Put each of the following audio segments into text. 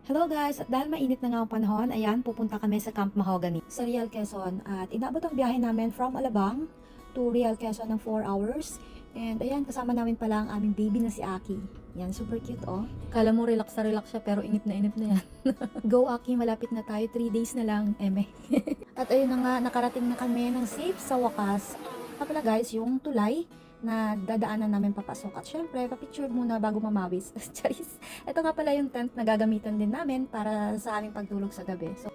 Hello guys! At dahil mainit na nga ang panahon, ayan, pupunta kami sa Camp Mahogany sa Real Quezon. At inabot ang biyahe namin from Alabang to Real Quezon ng 4 hours. And ayan, kasama namin pala ang aming baby na si Aki. Yan, super cute oh. Kala mo relax na relax siya pero inip na yan. Go Aki, malapit na tayo. 3 days na lang, eme. At ayun na nga, nakarating na kami ng safe sa wakas. Pala guys, yung tulay na dadaanan namin papasok. At syempre, papicture muna bago mamawis. Charis. Ito nga pala yung tent na gagamitan din namin para sa aming pagtulog sa gabi. So,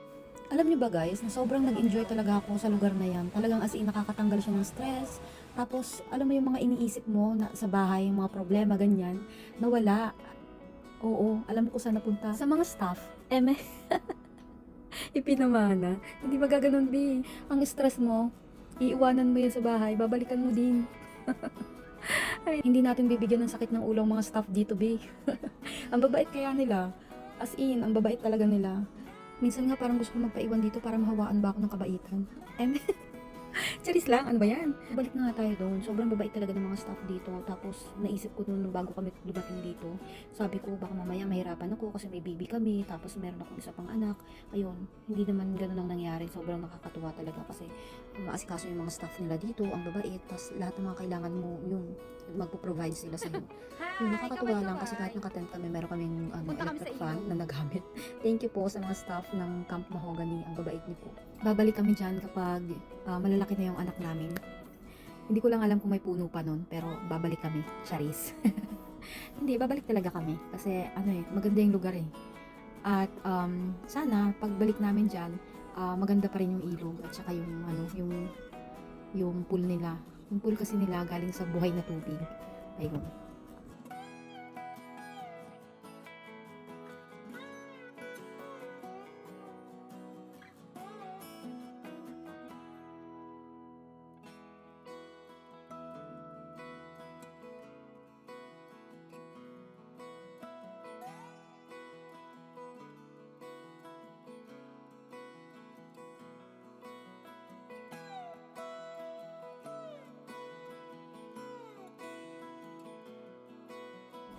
alam niyo ba guys, na sobrang nag-enjoy talaga ako sa lugar na yan. Talagang as in, nakakatanggal siya ng stress. Tapos, alam mo yung mga iniisip mo na sa bahay, yung mga problema, ganyan, nawala. Oo, alam mo kung saan napunta. Sa mga staff. Eme. Ipinamana. Hindi ba gaganon, B? Ang stress mo, iiwanan mo yan sa bahay, babalikan mo din. Ay, hindi natin bibigyan ng sakit ng ulo ang mga staff dito, be. Ang babait kaya nila. As in, ang babait talaga nila. Minsan nga parang gusto ko magpaiwan dito para mahawaan ba ako ng kabaitan. Charis lang, ano ba yan? Balik na nga tayo doon. Sobrang babait talaga ng mga staff dito. Tapos, naisip ko noon bago kami dumating dito, sabi ko, baka mamaya mahirapan ako kasi may baby kami. Tapos, meron akong isa pang anak. Ayun, hindi naman ganun ang nangyari. Sobrang nakakatuwa talaga kasi maasikaso yung mga staff nila dito, ang babait. Tapos, lahat ng mga kailangan mo, yung magpo-provide sila sa iyo. Yung nakakatuwa lang kasi kahit nakatent kami, meron kaming electric fan na nagamit. Thank you po sa mga staff ng Camp Mahogany. Ang babait niyo po. Babalik kami dyan kapag malalaki na yung anak namin. Hindi ko lang alam kung may puno pa nun, pero babalik kami. Charis. Hindi, babalik talaga kami. Kasi maganda yung lugar eh. At sana pagbalik namin dyan, maganda pa rin yung ilog at saka yung pool nila. Yung pool kasi nila galing sa buhay na tubig. Ayun.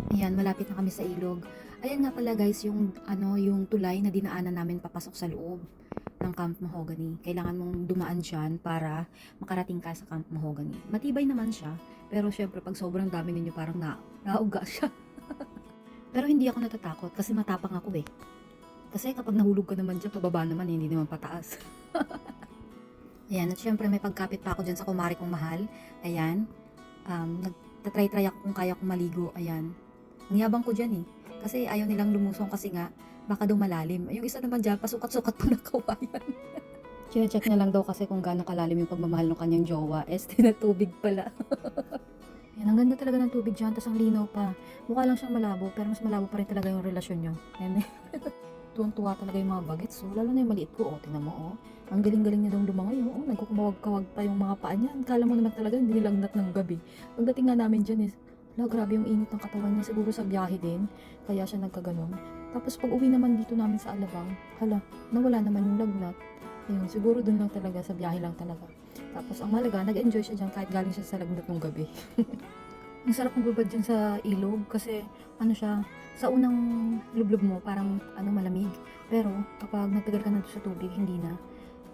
Ayan, malapit na kami sa ilog. Ayan nga pala guys, yung tulay na dinaanan namin papasok sa loob ng Camp Mahogany. Kailangan mong dumaan dyan para makarating ka sa Camp Mahogany. Matibay naman siya, pero syempre pag sobrang dami ninyo parang nauga siya. Pero hindi ako natatakot kasi matapang ako eh. Kasi kapag nahulog ka naman dyan, pababa naman, hindi naman pataas. Ayan, at syempre may pagkapit pa ako dyan sa kumari kong mahal. Ayan, nagtatry-try ako kung kaya kong maligo. Ayan, ang yabang ko dyan eh. Kasi ayaw nilang lumusong kasi nga, baka daw malalim. Yung isa naman dyan, pasukat-sukat po ng kawayan. Chine-check niya lang daw kasi kung gaano kalalim yung pagmamahal ng kanyang jowa. Na tubig pala. Yan, ang ganda talaga ng tubig dyan, tas ang linaw pa. Mukha lang siyang malabo, pero mas malabo pa rin talaga yung relasyon nyo. Tuwang-tuwa talaga yung mga bagets. So, lalo na yung maliit ko, tingnan mo, ang galing-galing niya daw lumangoy, nagkukumawag-kawag pa yung mga paa niya. Kala mo naman talaga, hindi nilagnat ng gabi. Pagdating nga namin dyan grabe yung init ng katawan niya, siguro sa biyahe din, kaya siya nagkaganon. Tapos pag uwi naman dito namin sa Alabang, nawala naman yung lagnat. Ayun, siguro dun lang talaga, sa biyahe lang talaga. Tapos ang malaga, nag-enjoy siya dyan kahit galing siya sa lagnat ng gabi. Ang sarap magbabad dyan sa ilog kasi siya, sa unang lublog mo parang malamig. Pero kapag nagtagal ka na sa tubig, hindi na.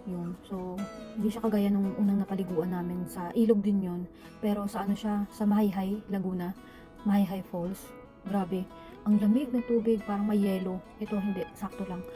Yun. So, hindi siya kagaya nung unang napaliguan namin sa ilog din yun. Pero sa siya, sa Mahayhay, Laguna, Mahayhay Falls. Grabe. Ang lamig ng tubig, parang may yelo. Ito hindi, sakto lang.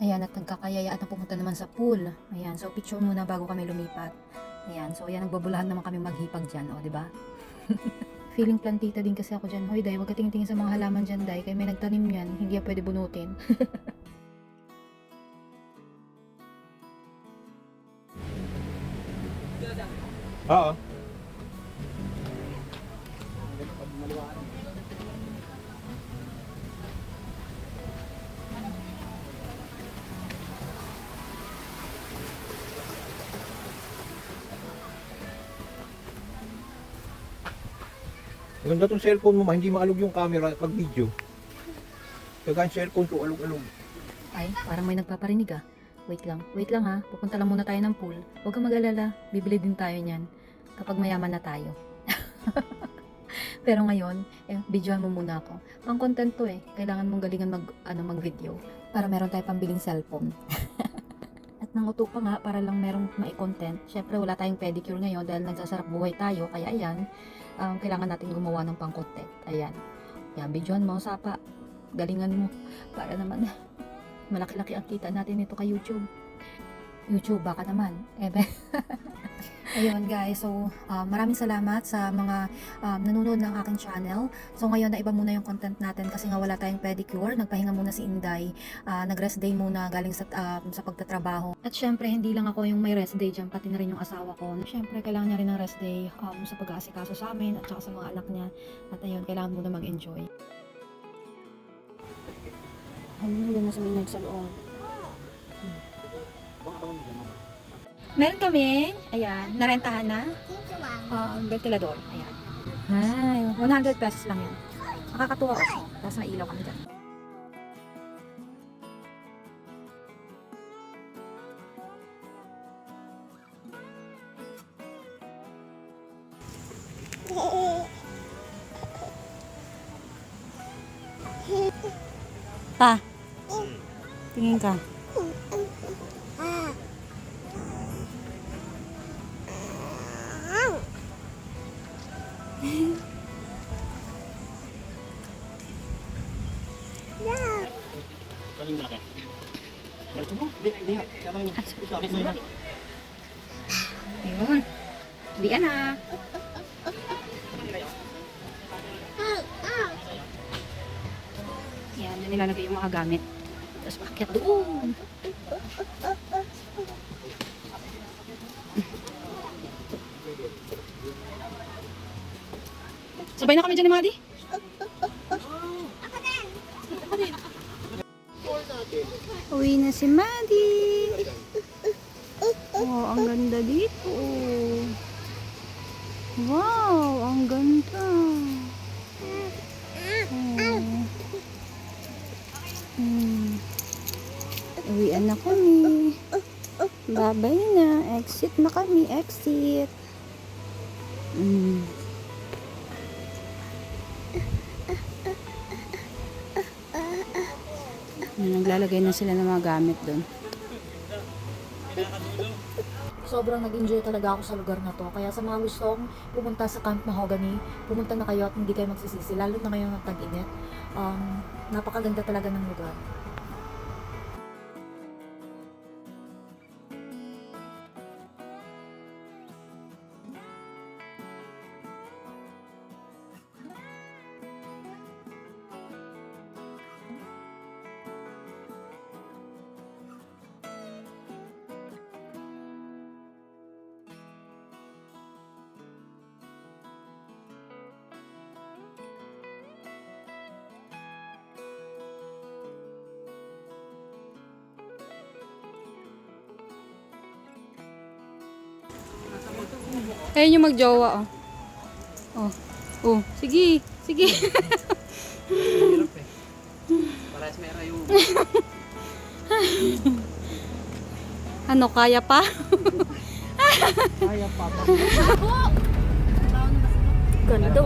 Ayan, at nagkakayayaan na pumunta naman sa pool. Ayan, so picture muna bago kami lumipat. Ayan, so ayan, nagbabulahan naman kami maghipag dyan, o, di ba? Feeling plantita din kasi ako dyan. Hoy, Day, huwag ka tingin-tingin sa mga halaman dyan, Day. Kaya may nagtanim yan, hindi yan pwede bunutin. Oo. Maganda tong cellphone mo, hindi maalog yung camera pag video. Kaya ang cellphone ko, alog-alog. Ay, parang may nagpaparinig ah. Wait lang ha. Pupunta lang muna tayo ng pool. Huwag kang mag-alala. Bibili din tayo niyan. Kapag mayaman na tayo. Pero ngayon, videoan mo muna ako. Pang content to eh. Kailangan mong galingan mag-video. Para meron tayo pambiling cellphone. At nanguto pa nga para lang merong mai-content. Syempre wala tayong pedicure ngayon dahil nagsasarap buhay tayo. Kaya ayan, kailangan natin gumawa ng pang content. Ayan. Yan, videoan mo, sapa. Galingan mo. Para naman malaki-laki ang kita natin ito kay YouTube. YouTube, baka naman. Ayun guys, so maraming salamat sa mga nanonood ng aking channel. So ngayon na iba muna yung content natin kasi nga wala tayong pedicure. Nagpahinga muna si Inday. Nag-rest day muna galing sa pagtatrabaho. At syempre, hindi lang ako yung may rest day dyan, pati na rin yung asawa ko. Syempre, kailangan niya rin ng rest day sa pag-aasikaso sa amin at saka sa mga anak niya. At ayun, kailangan muna mag-enjoy. Ayun, yan na sa minag sa loob. Meron kami, ayan, narentahan na ventilador, ayan. Ay, 100 pesos lang yan. Nakakatuwa ko. Tapos may ilaw kami dyan. Pa, tingin ka. Ayun. Diyan na. Yan, yan nilalagay yung mga gamit. Tapos maakyat doon. Sabay na kami dyan ni Madi. Uwi na si Madi. Oh, ang ganda dito. Wow, ang ganda. Uwian na kami. Babay na. Exit na kami. Exit. Naglalagay na sila ng mga gamit doon. Sobrang nag-enjoy talaga ako sa lugar na to. Kaya sa mga gustong pumunta sa Camp Mahogany, pumunta na kayo at hindi kayo magsisisi. Lalo na ngayon ng tag-init. Napakaganda talaga ng lugar. Ayun yung magjowa, oh. Oh. Oh, sige, sige. Parehas may rayo. Ano, kaya pa? Kaya pa ba? Ganda.